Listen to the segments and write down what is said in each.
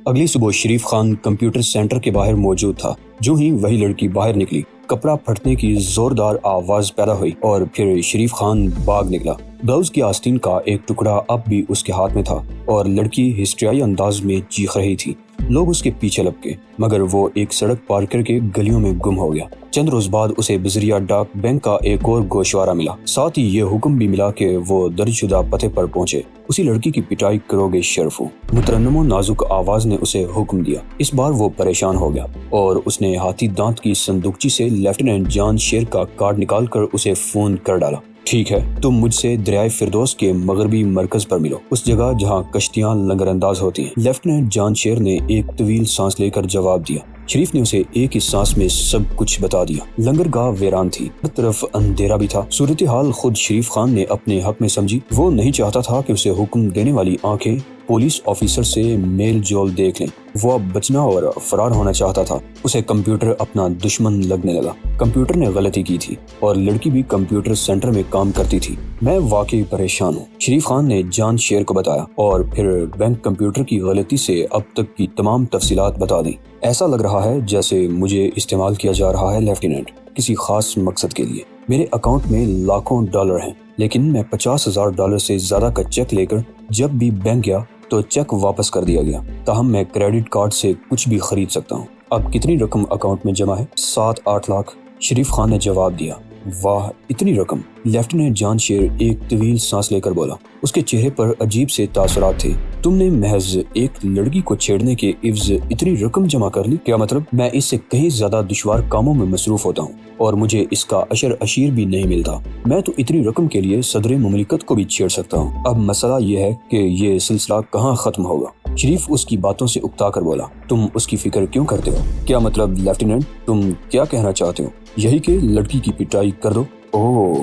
اگلی صبح شریف Khan computer centre کے باہر موجود تھا۔ جو ہی وہی لڑکی باہر نکلی، کپڑا پھٹنے کی زوردار آواز پیدا ہوئی اور پھر شریف خان بھاگ نکلا۔ بلاؤز کی آستین کا ایک ٹکڑا اب بھی اس کے ہاتھ میں تھا اور لڑکی ہسٹریائی انداز میں چیخ رہی تھی۔ لوگ اس کے پیچھے لپکے، مگر وہ ایک سڑک پار کر کے گلیوں میں گم ہو گیا۔ چند روز بعد اسے بذریعہ ڈاک بینک کا ایک اور گوشوارہ ملا، ساتھ ہی یہ حکم بھی ملا کہ وہ درج شدہ پتے پر پہنچے۔ اسی لڑکی کی پٹائی کرو گے شرفو، مترنم و نازک آواز نے اسے حکم دیا۔ اس بار وہ پریشان ہو گیا اور اس نے ہاتھی دانت کی صندوقچی سے لیفٹیننٹ جان شیر کا کارڈ نکال کر اسے فون کر ڈالا۔ ٹھیک ہے، تم مجھ سے دریائے فردوس کے مغربی مرکز پر ملو، اس جگہ جہاں کشتیاں لنگر انداز ہوتی ہیں۔ لیفٹیننٹ جان شیر نے ایک طویل سانس لے کر جواب دیا۔ شریف نے اسے ایک ہی سانس میں سب کچھ بتا دیا۔ لنگرگاہ ویران تھی، ہر طرف اندھیرا بھی تھا۔ صورتحال خود شریف خان نے اپنے حق میں سمجھی۔ وہ نہیں چاہتا تھا کہ اسے حکم دینے والی آنکھیں پولیس آفیسر سے میل جول دیکھ لیں۔ وہ اب بچنا اور فرار ہونا چاہتا تھا۔ اسے کمپیوٹر اپنا دشمن لگنے لگا۔ کمپیوٹر نے غلطی کی تھی اور لڑکی بھی کمپیوٹر سینٹر میں کام کرتی تھی۔ میں واقعی پریشان ہوں، شریف خان نے جان شیر کو بتایا اور پھر بینک کمپیوٹر کی غلطی سے اب تک کی تمام تفصیلات بتا دیں۔ ایسا لگ رہا ہے جیسے مجھے استعمال کیا جا رہا ہے لیفٹیننٹ، کسی خاص مقصد کے لیے۔ میرے اکاؤنٹ میں لاکھوں ڈالر ہیں، لیکن میں $50,000 سے زیادہ کا چیک لے کر جب بھی بینک گیا تو چیک واپس کر دیا گیا۔ تاہم میں کریڈٹ کارڈ سے کچھ بھی خرید سکتا ہوں۔ اب کتنی رقم اکاؤنٹ میں جمع ہے؟ 7-8 لاکھ، شریف خان نے جواب دیا۔ واہ، اتنی رقم! لیفٹیننٹ جان شیر ایک طویل سانس لے کر بولا۔ اس کے چہرے پر عجیب سے تاثرات تھے۔ تم نے محض ایک لڑکی کو چھیڑنے کے عوض اتنی رقم جمع کر لی؟ کیا مطلب؟ میں اس سے کہیں زیادہ دشوار کاموں میں مصروف ہوتا ہوں اور مجھے اس کا عشر اشیر بھی نہیں ملتا۔ میں تو اتنی رقم کے لیے صدر مملکت کو بھی چھیڑ سکتا ہوں۔ اب مسئلہ یہ ہے کہ یہ سلسلہ کہاں ختم ہوگا؟ شریف اس کی باتوں سے اکتا کر بولا۔ تم اس کی فکر کیوں کرتے ہو؟ کیا مطلب لیفٹیننٹ؟ تم کیا کہنا چاہتے ہو؟ یہی کہ لڑکی کی پٹائی کر دو؟ اوہ!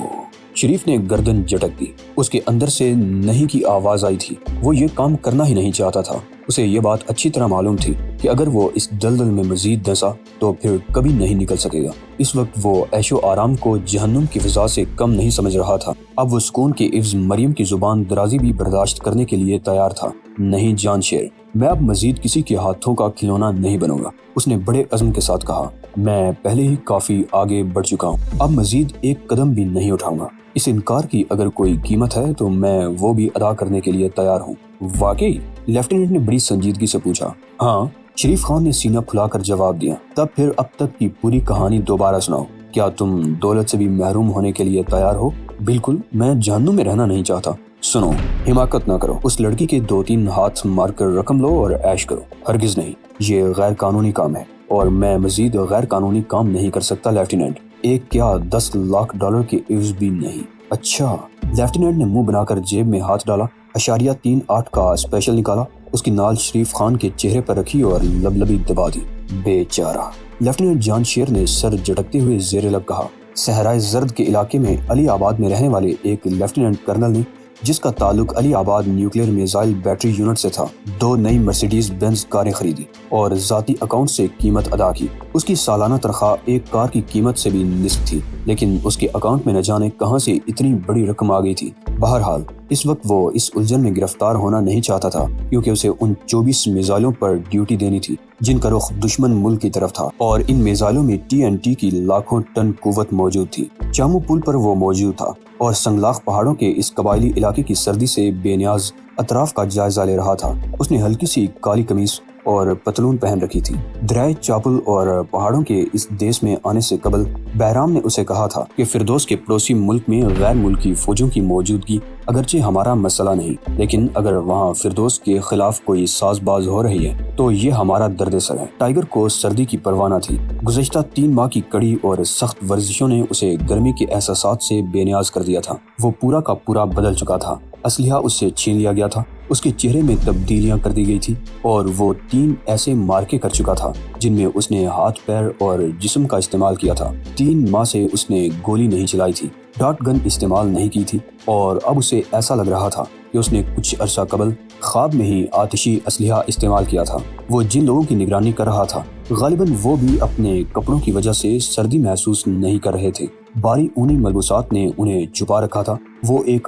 شریف نے گردن جھٹک دی۔ اس کے اندر سے نہیں کی آواز آئی تھی۔ وہ یہ کام کرنا ہی نہیں چاہتا تھا۔ اسے یہ بات اچھی طرح معلوم تھی کہ اگر وہ اس دلدل میں مزید دھنسا تو پھر کبھی نہیں نکل سکے گا۔ اس وقت وہ عیش و آرام کو جہنم کی فضا سے کم نہیں سمجھ رہا تھا۔ اب وہ سکون کے عوض مریم کی زبان درازی بھی برداشت کرنے کے لیے تیار تھا۔ نہیں جان شیر، میں اب مزید کسی کے ہاتھوں کا کھلونا نہیں بنوں گا، اس نے بڑے عزم کے ساتھ کہا۔ میں پہلے ہی کافی آگے بڑھ چکا ہوں، اب مزید ایک قدم بھی نہیں اٹھاؤں گا۔ اس انکار کی اگر کوئی قیمت ہے تو میں وہ بھی ادا کرنے کے لیے تیار ہوں۔ واقعی؟ لیفٹیننٹ نے بڑی سنجیدگی سے پوچھا۔ ہاں، شریف خان نے سینہ پھلا کر جواب دیا۔ تب پھر اب تک کی پوری کہانی دوبارہ سناؤ۔ کیا تم دولت سے بھی محروم ہونے کے لیے تیار ہو؟ بالکل، میں جہنم میں رہنا نہیں چاہتا۔ سنو، حماقت نہ کرو، اس لڑکی کے 2-3 ہاتھ مار کر رقم لو اور عیش کرو۔ ہرگز نہیں، یہ غیر قانونی کام ہے اور میں مزید غیر قانونی کام نہیں کر سکتا لیفٹیننٹ۔ ایک کیا 10 لاکھ ڈالر کے عوض بھی نہیں۔ اچھا، لیفٹیننٹ نے منہ بنا کر جیب میں ہاتھ ڈالا، اشاریہ 38 کا اسپیشل نکالا، اس کی نال شریف خان کے چہرے پر رکھی اور لبلبی دبا دی۔ بیچارہ، لیفٹیننٹ جان شیر نے سر جھٹکتے ہوئے زیر لب کہا۔ صحرائے زرد کے علاقے میں علی آباد میں رہنے والے ایک لیفٹیننٹ کرنل نے، جس کا تعلق علی آباد نیوکلیئر میزائل بیٹری یونٹ سے تھا، 2 نئی مرسیڈیز بینز کاریں خریدی اور ذاتی اکاؤنٹ سے قیمت ادا کی۔ اس کی سالانہ تنخواہ ایک کار کی قیمت سے بھی نصف تھی، لیکن اس کے اکاؤنٹ میں نہ جانے کہاں سے اتنی بڑی رقم آ گئی تھی۔ بہرحال اس وقت وہ اس الجھن میں گرفتار ہونا نہیں چاہتا تھا، کیونکہ اسے ان 24 میزائلوں پر ڈیوٹی دینی تھی جن کا رخ دشمن ملک کی طرف تھا، اور ان میزائلوں میں TNT کی لاکھوں ٹن قوت موجود تھی۔ چامو پل پر وہ موجود تھا اور سنگلاخ پہاڑوں کے اس قبائلی علاقے کی سردی سے بے نیاز اطراف کا جائزہ لے رہا تھا۔ اس نے ہلکی سی کالی قمیص اور پتلون پہن رکھی تھی۔ دریائے چاپل اور پہاڑوں کے اس دیس میں آنے سے قبل بہرام نے اسے کہا تھا کہ فردوس کے پڑوسی ملک میں غیر ملکی فوجوں کی موجودگی اگرچہ ہمارا مسئلہ نہیں، لیکن اگر وہاں فردوس کے خلاف کوئی ساز باز ہو رہی ہے تو یہ ہمارا درد سر ہے۔ ٹائیگر کو سردی کی پرواہ نہ تھی۔ گزشتہ 3 ماہ کی کڑی اور سخت ورزشوں نے اسے گرمی کے احساسات سے بے نیاز کر دیا تھا۔ وہ پورا کا پورا بدل چکا تھا۔ اسلحہ اس سے چھین لیا گیا تھا، اس کے چہرے میں تبدیلیاں کر دی گئی تھی اور وہ 3 ایسے مارکے کر چکا تھا جن میں اس نے ہاتھ، پیر اور جسم کا استعمال کیا تھا۔ 3 ماہ سے اس نے گولی نہیں چلائی تھی، ڈاٹ گن استعمال نہیں کی تھی، اور اب اسے ایسا لگ رہا تھا کہ اس نے کچھ عرصہ قبل خواب میں ہی آتشی اسلحہ استعمال کیا تھا۔ وہ جن لوگوں کی نگرانی کر رہا تھا، غالباً وہ بھی اپنے کپڑوں کی وجہ سے سردی محسوس نہیں کر رہے تھے۔ باری اونی ملبوسات نے انہیں چھپا رکھا تھا۔ وہ ایک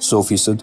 100%।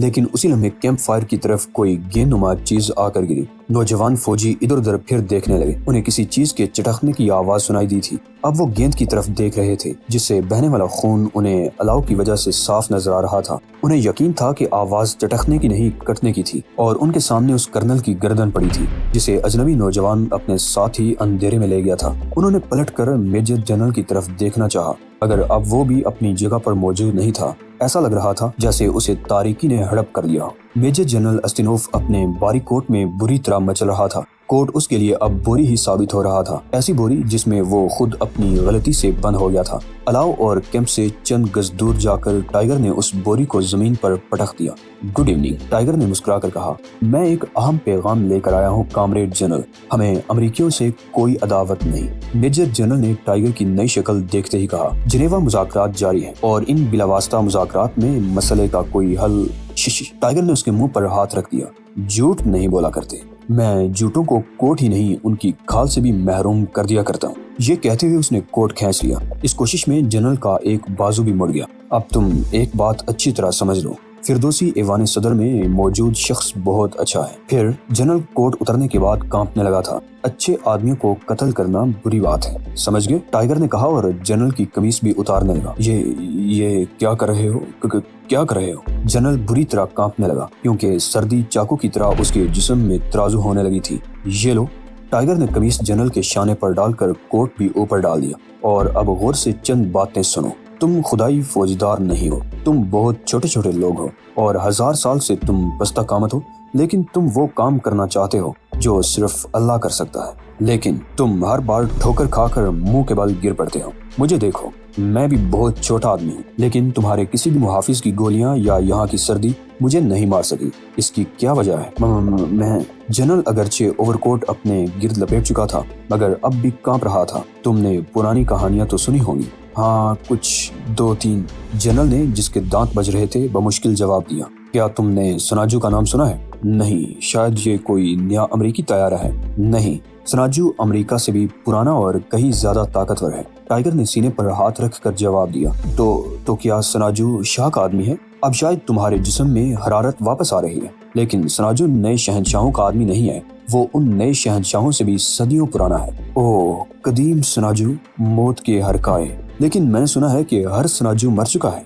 لیکن اسی لمحے کیمپ فائر کی طرف کوئی گیند نما چیز آ کر گری۔ نوجوان فوجی ادھر ادھر پھر دیکھنے لگے۔ انہیں کسی چیز کے چٹکنے کی آواز سنائی دی تھی۔ اب وہ گیند کی طرف دیکھ رہے تھے جس سے بہنے والا خون انہیں الاؤ کی وجہ سے صاف نظر آ رہا تھا۔ انہیں یقین تھا کہ آواز چٹکنے کی نہیں کٹنے کی تھی، اور ان کے سامنے اس کرنل کی گردن پڑی تھی جسے اجنبی نوجوان اپنے ساتھ ہی اندھیرے میں لے گیا تھا۔ انہوں نے پلٹ کر میجر جنرل کی طرف دیکھنا چاہا، اگر اب وہ بھی اپنی جگہ پر موجود نہیں تھا۔ ایسا لگ رہا تھا جیسے اسے تاریکی نے ہڑپ کر لیا۔ میجر جنرل استینوف اپنے باری کوٹ میں بری طرح مچل رہا تھا۔ کوٹ اس کے لیے اب بوری ہی ثابت ہو رہا تھا، ایسی بوری جس میں وہ خود اپنی غلطی سے بند ہو گیا تھا۔ الاؤ اور کیمپ سے چند گز دور جا کر ٹائیگر نے اس بوری کو زمین پر پٹخ دیا۔ گڈ ایوننگ، ٹائیگر نے مسکرا کر کہا۔ میں ایک اہم پیغام لے کر آیا ہوں کامریڈ جنرل، ہمیں امریکیوں سے کوئی عداوت نہیں۔ میجر جنرل نے ٹائیگر کی نئی شکل دیکھتے ہی کہا۔ جنیوا مذاکرات جاری ہیں اور ان بلاواسطہ مذاکرات میں مسئلے کا کوئی حل ٹائیگر نے اس کے منہ پر ہاتھ رکھ دیا۔ جھوٹ نہیں بولا کرتے، میں جھوٹوں کو کوٹ ہی نہیں ان کی کھال سے بھی محروم کر دیا کرتا ہوں۔ یہ کہتے ہوئے اس نے کوٹ کھینچ لیا۔ اس کوشش میں جنرل کا ایک بازو بھی مڑ گیا۔ اب تم ایک بات اچھی طرح سمجھ لو، فردوسی ایوان صدر میں موجود شخص بہت اچھا ہے۔ پھر جنرل کوٹ اترنے کے بعد کانپنے لگا تھا۔ اچھے آدمیوں کو قتل کرنا بری بات ہے، سمجھ گئے؟ ٹائیگر نے کہا اور جنرل کی قمیص بھی اتارنے لگا۔ یہ کیا کر رہے ہو؟ کیا کر رہے ہو؟ جنرل بری طرح کانپنے لگا کیونکہ سردی چاقو کی طرح اس کے جسم میں ترازو ہونے لگی تھی۔ یہ لو، ٹائیگر نے قمیص جنرل کے شانے پر ڈال کر کوٹ بھی اوپر ڈال دیا۔ اور اب غور سے چند باتیں سنو۔ تم خدائی فوجدار نہیں ہو، تم بہت چھوٹے چھوٹے لوگ ہو اور 1000 سال سے تم پستہ قامت ہو، لیکن تم وہ کام کرنا چاہتے ہو جو صرف اللہ کر سکتا ہے، لیکن تم ہر بار ٹھوکر کھا کر منہ کے بل گر پڑتے ہو۔ مجھے دیکھو، میں بھی بہت چھوٹا آدمی ہوں، لیکن تمہارے کسی بھی محافظ کی گولیاں یا یہاں کی سردی مجھے نہیں مار سکی۔ اس کی کیا وجہ ہے؟ میں جنرل اگرچہ اوور کوٹ اپنے گرد لپیٹ چکا تھا مگر اب بھی کانپ رہا تھا۔ تم نے پرانی کہانیاں تو سنی ہوں گی؟ ہاں، کچھ 2-3، جنرل نے جس کے دانت بج رہے تھے بمشکل جواب دیا۔ کیا تم نے سناجو کا نام سنا ہے؟ نہیں، شاید یہ کوئی نیا امریکی طیارہ ہے۔ نہیں، سناجو امریکہ سے بھی پرانا اور کہیں زیادہ طاقتور ہے۔ ٹائیگر نے سینے پر ہاتھ رکھ کر جواب دیا۔ تو کیا سناجو شاہ کا آدمی ہے؟ اب شاید تمہارے جسم میں حرارت واپس آ رہی ہے، لیکن سناجو نئے شہنشاہوں کا آدمی نہیں ہے، وہ ان نئے شہنشاہوں سے بھی صدیوں پرانا ہے۔ اوہ، قدیم سناجو، موت کے ہرکائے۔ لیکن میں نے سنا ہے کہ ہر سناجو مر چکا ہے۔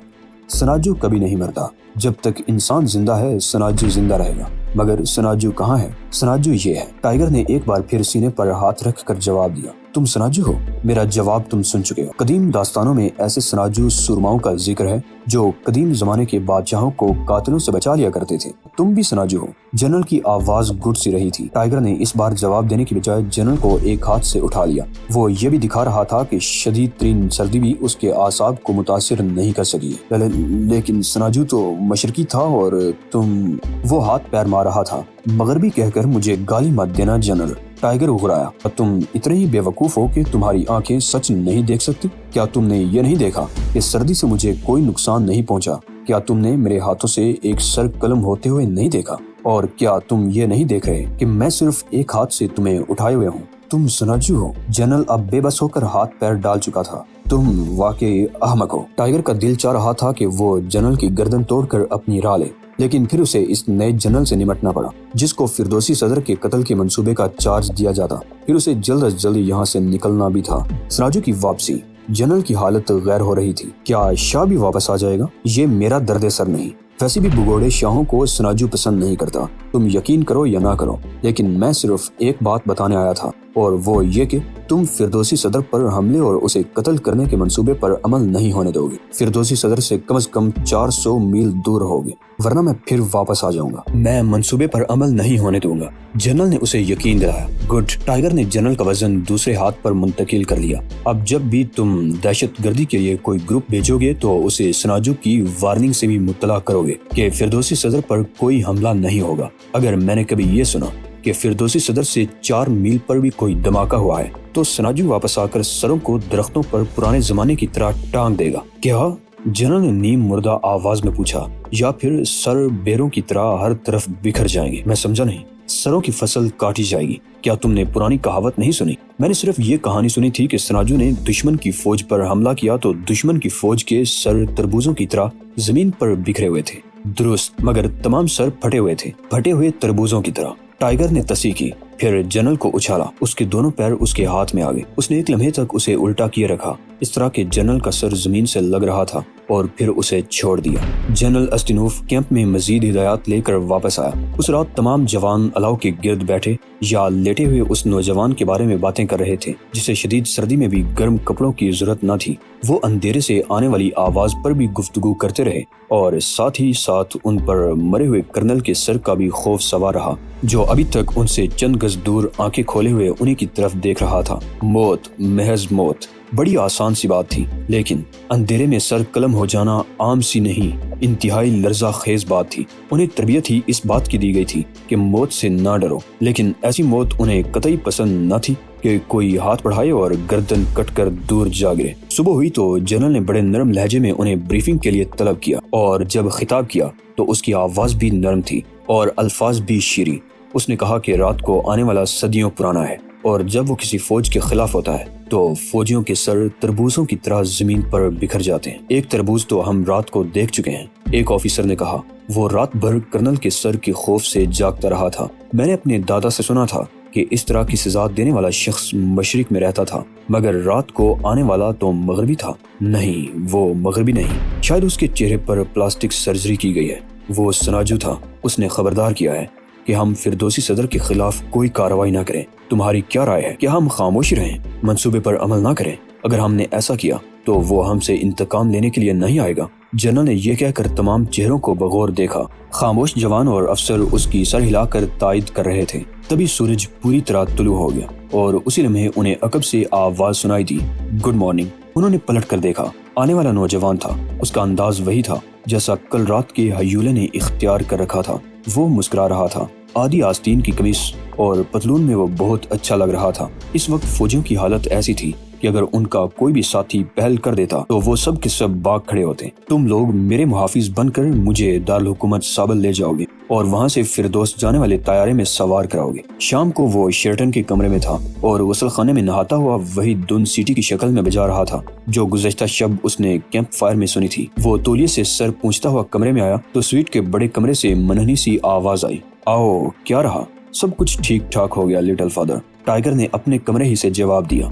سناجو کبھی نہیں مرتا، جب تک انسان زندہ ہے سناجو زندہ رہے گا۔ مگر سناجو کہاں ہے؟ سناجو یہ ہے۔ ٹائیگر نے ایک بار پھر سینے پر ہاتھ رکھ کر جواب دیا۔ تم سناجو ہو؟ میرا جواب تم سن چکے ہو۔ قدیم داستانوں میں ایسے سناجو سورماؤں کا ذکر ہے جو قدیم زمانے کے بادشاہوں کو قاتلوں سے بچا لیا کرتے تھے۔ تم بھی سناجو ہو؟ جنرل کی آواز گھٹ سی رہی تھی۔ ٹائیگر نے اس بار جواب دینے کی بجائے جنرل کو ایک ہاتھ سے اٹھا لیا۔ وہ یہ بھی دکھا رہا تھا کہ شدید ترین سردی بھی اس کے اعصاب کو متاثر نہیں کر سکی۔ لیکن سناجو تو مشرقی تھا اور تم… وہ ہاتھ پیر مار رہا تھا۔ مغربی کہہ کر مجھے گالی مت دینا جنرل، ٹائیگر اگرایا۔ تم اتنے ہی بے وقوف ہو کہ تمہاری آنکھیں سچ نہیں دیکھ سکتی؟ کیا تم نے یہ نہیں دیکھا کہ سردی سے مجھے کوئی نقصان نہیں پہنچا؟ کیا تم نے میرے ہاتھوں سے ایک سر قلم ہوتے ہوئے نہیں دیکھا؟ اور کیا تم یہ نہیں دیکھ رہے کہ میں صرف ایک ہاتھ سے تمہیں اٹھائے ہوئے ہوں؟ تم سناجو ہو؟ جنرل اب بے بس ہو کر ہاتھ پیر ڈال چکا تھا۔ تم واقعی احمق ہو۔ ٹائیگر کا دل چاہ رہا تھا کہ وہ جنرل کی گردن توڑ کر اپنی راہ لے، لیکن پھر اسے اس نئے جنرل سے نمٹنا پڑا جس کو فردوسی صدر کے قتل کے منصوبے کا چارج دیا جاتا۔ پھر اسے جلد از جلد یہاں سے نکلنا بھی تھا۔ سناجو کی واپسی۔ جنرل کی حالت غیر ہو رہی تھی۔ کیا شاہ بھی واپس آ جائے گا؟ یہ میرا درد سر نہیں۔ ویسے بھی بگوڑے شاہوں کو سناجو پسند نہیں کرتا، تم یقین کرو یا نہ کرو، لیکن میں صرف ایک بات بتانے آیا تھا، اور وہ یہ کہ تم فردوسی صدر پر حملے اور اسے قتل کرنے کے منصوبے پر عمل نہیں ہونے دو گے۔ فردوسی صدر سے کم از کم 400 میل دور ہوگے، ورنہ میں پھر واپس آ جاؤں گا۔ میں منصوبے پر عمل نہیں ہونے دوں گا، جنرل نے اسے یقین دلایا۔ گڈ۔ ٹائیگر نے جنرل کا وزن دوسرے ہاتھ پر منتقل کر لیا۔ اب جب بھی تم دہشت گردی کے لیے کوئی گروپ بھیجو گے تو اسے سناجو کی وارننگ سے بھی مطلع کرو گے کہ فردوسی صدر پر کوئی حملہ نہیں ہوگا۔ اگر میں نے کبھی یہ سنا کہ فردوسی صدر سے 4 میل پر بھی کوئی دھماکہ ہوا ہے تو سناجو واپس آ کر سروں کو درختوں پر پرانے زمانے کی طرح ٹانگ دے گا۔ کیا؟ جنرل نے نیم مردہ آواز میں پوچھا۔ یا پھر سر بیروں کی طرح ہر طرف بکھر جائیں گے؟ میں سمجھا نہیں۔ سروں کی فصل کاٹی جائے گی۔ کیا تم نے پرانی کہاوت نہیں سنی؟ میں نے صرف یہ کہانی سنی تھی کہ سناجو نے دشمن کی فوج پر حملہ کیا تو دشمن کی فوج کے سر تربوزوں کی طرح زمین پر بکھرے ہوئے تھے۔ درست، مگر تمام سر پھٹے ہوئے تھے، پھٹے ہوئے تربوزوں کی طرح۔ ٹائیگر نے تصحیح کی، پھر جنرل کو اچھالا۔ اس کے دونوں پیر اس کے ہاتھ میں آ گئے۔ اس نے ایک لمحے تک اسے الٹا کیے رکھا، اس طرح کہ جنرل کا سر زمین سے لگ رہا تھا، اور پھر اسے چھوڑ دیا۔ جنرل اسٹینوف کیمپ میں مزید ہدایات لے کر واپس آیا۔ اس رات تمام جوان الاؤ کے گرد بیٹھے یا لیٹے ہوئے اس نوجوان کے بارے میں باتیں کر رہے تھے جسے شدید سردی میں بھی گرم کپڑوں کی ضرورت نہ تھی۔ وہ اندھیرے سے آنے والی آواز پر بھی گفتگو کرتے رہے، اور ساتھ ہی ساتھ ان پر مرے ہوئے کرنل کے سر کا بھی خوف سوار رہا، جو ابھی تک ان سے چند گز دور آنکھیں کھولے ہوئے انہی کی طرف دیکھ رہا تھا۔ موت، محض موت، بڑی آسان سی بات تھی، لیکن اندھیرے میں سر قلم ہو جانا عام سی نہیں، انتہائی لرزہ خیز بات تھی۔ انہیں تربیت ہی اس بات کی دی گئی تھی کہ موت سے نہ ڈرو، لیکن ایسی موت انہیں قطعی پسند نہ تھی کہ کوئی ہاتھ بڑھائے اور گردن کٹ کر دور جا گرے۔ صبح ہوئی تو جنرل نے بڑے نرم لہجے میں انہیں بریفنگ کے لیے طلب کیا، اور جب خطاب کیا تو اس کی آواز بھی نرم تھی اور الفاظ بھی شیریں۔ اس نے کہا کہ رات کو آنے والا صدیوں پرانا ہے، اور جب وہ کسی فوج کے خلاف ہوتا ہے تو فوجیوں کے سر تربوزوں کی طرح زمین پر بکھر جاتے ہیں۔ ایک تربوز تو ہم رات کو دیکھ چکے ہیں، ایک آفیسر نے کہا۔ وہ رات بھر کرنل کے سر کے خوف سے جاگتا رہا تھا۔ میں نے اپنے دادا سے سنا تھا کہ اس طرح کی سزا دینے والا شخص مشرق میں رہتا تھا، مگر رات کو آنے والا تو مغربی تھا۔ نہیں، وہ مغربی نہیں، شاید اس کے چہرے پر پلاسٹک سرجری کی گئی ہے۔ وہ سناجو تھا۔ اس نے خبردار کیا ہے کہ ہم فردوسی صدر کے خلاف کوئی کارروائی نہ کریں۔ تمہاری کیا رائے ہے؟ کیا ہم خاموش رہیں، منصوبے پر عمل نہ کریں؟ اگر ہم نے ایسا کیا تو وہ ہم سے انتقام لینے کے لیے نہیں آئے گا۔ جنرل نے یہ کہہ کر تمام چہروں کو بغور دیکھا۔ خاموش جوان اور افسر اس کی سر ہلا کر تائید کر رہے تھے۔ تبھی سورج پوری طرح طلوع ہو گیا، اور اسی لمحے انہیں عقب سے آواز سنائی دی، گڈ مارننگ۔ انہوں نے پلٹ کر دیکھا۔ آنے والا نوجوان تھا۔ اس کا انداز وہی تھا جیسا کل رات کے ہیولے نے اختیار کر رکھا تھا۔ وہ مسکرا رہا تھا۔ آدھی آستین کی قمیص اور پتلون میں وہ بہت اچھا لگ رہا تھا۔ اس وقت فوجیوں کی حالت ایسی تھی کہ اگر ان کا کوئی بھی ساتھی پہل کر دیتا تو وہ سب کے سب بھاگ کھڑے ہوتے۔ تم لوگ میرے محافظ بن کر مجھے دارالحکومت سابل لے جاؤ گے اور وہاں سے فردوس جانے والے طیارے میں سوار کراؤ گے۔ شام کو وہ شیرٹن کے کمرے میں تھا اور غسل خانے میں نہاتا ہوا وہی دھن سیٹی کی شکل میں بجا رہا تھا جو گزشتہ شب اس نے کیمپ فائر میں سنی تھی۔ وہ تولیے سے سر پونچھتا ہوا کمرے میں آیا تو سویٹ کے بڑے کمرے سے منحنی سی آواز آئی، آؤ، کیا رہا؟ سب کچھ ٹھیک ٹھاک ہو گیا لٹل فادر، ٹائیگر نے اپنے کمرے ہی سے جواب دیا۔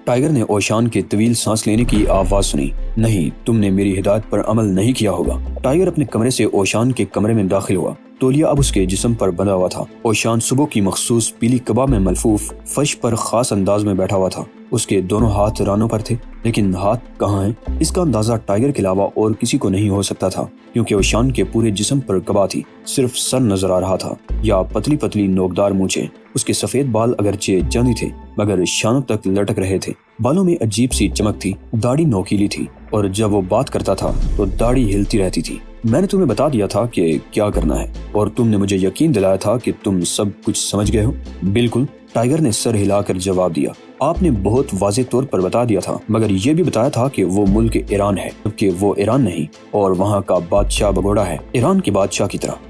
ٹائیگر نے اوشان کے طویل سانس لینے کی آواز سنی۔ نہیں، تم نے میری ہدایت پر عمل نہیں کیا ہوگا۔ ٹائیگر اپنے کمرے سے اوشان کے کمرے میں داخل ہوا۔ تولیہ اب اس کے جسم پر بندھا ہوا تھا۔ اوشان صبح کی مخصوص پیلی کباب میں ملفوف فرش پر خاص انداز میں بیٹھا ہوا تھا۔ اس کے دونوں ہاتھ رانوں پر تھے، لیکن ہاتھ کہاں ہیں اس کا اندازہ ٹائیگر کے علاوہ اور کسی کو نہیں ہو سکتا تھا، کیونکہ اوشان کے پورے جسم پر کبا تھی۔ صرف سر نظر آ رہا تھا، یا پتلی پتلی نوکدار مونچھیں۔ اس کے سفید بال اگرچہ چاندی تھے مگر شانوں تک لٹک رہے تھے۔ بالوں میں عجیب سی چمک تھی، داڑھی نوکیلی تھی، اور جب وہ بات کرتا تھا تو داڑھی ہلتی رہتی تھی۔ میں نے تمہیں بتا دیا تھا کہ کیا کرنا ہے، اور تم نے مجھے یقین دلایا تھا کہ تم سب کچھ سمجھ گئے ہو۔ بالکل، ٹائیگر نے سر ہلا کر جواب دیا۔ آپ نے بہت واضح طور پر بتا دیا تھا، مگر یہ بھی بتایا تھا کہ وہ ملک ایران ہے، جبکہ وہ ایران نہیں، اور وہاں کا بادشاہ بگوڑا ہے، ایران کے بادشاہ کی طرح۔